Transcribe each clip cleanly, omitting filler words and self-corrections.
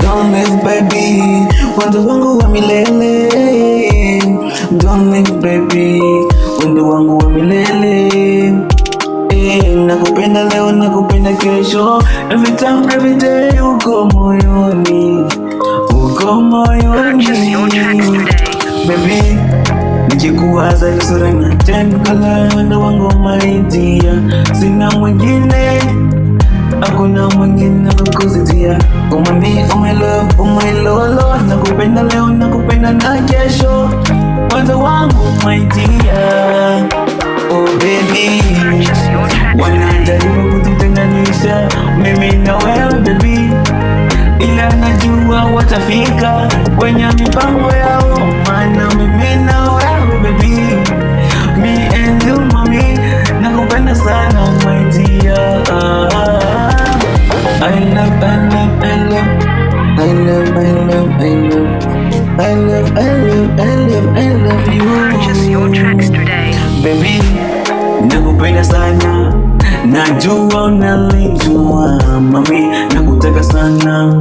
Don't leave baby, wendo wangu wa milele. Don't leave baby, wendo wangu wa milele. Nakupenda leo, nakupenda kesho. Every time, every day, uko moyoni, uko moyoni. Baby, nikikuwaza sura na tena wendo wangu my dear. Sina mwingine, hakuna mwingine kukuzitia. Oh my love, oh my lolo. Nakupenda leo, nakupenda na kesho. Wendo wangu my dear. Oh baby, wanajaribu kututenganisha mimi na wewe baby, ila najua watafika kwenye mipango yao, maana mimi na wewe baby, me and you mommy. Nakupenda sana my dear. I love, I love, I love, I love, I love, I love, I love, I love, I love, I love you. Purchase your tracks today. Baby, nakupenda sana, najua unalijua mami, nakutaka sana,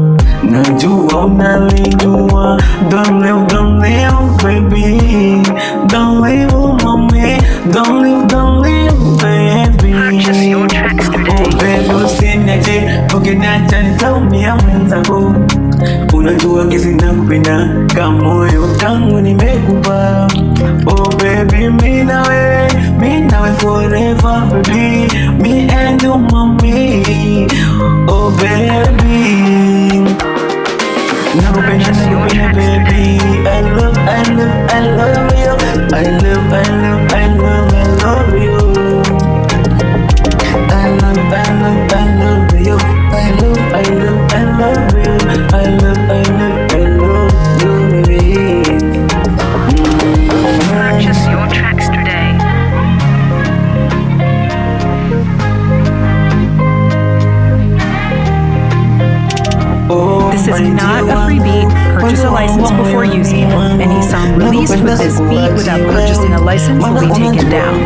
najua unalijua. Don't leave baby, don't leave mami, don't leave baby. Purchase your tracks today. Oh baby, usiniache, ukiniacha nitaumia mwenzako. Unajua kesi nakupenda, kama moyo kangu nimekupa. Oh baby, mimi nawe forever baby, me and you mommy. Oh baby, nakupenda baby. I love, I love, I love you. I love, I love, I love, I love you. I love, I love, I love you. I love, I love, I love you. I love, I love, I love you baby. Purchase your tracks today. This is not a free beat. Purchase a license before using it. Any song released with this beat without purchasing a license will be taken down.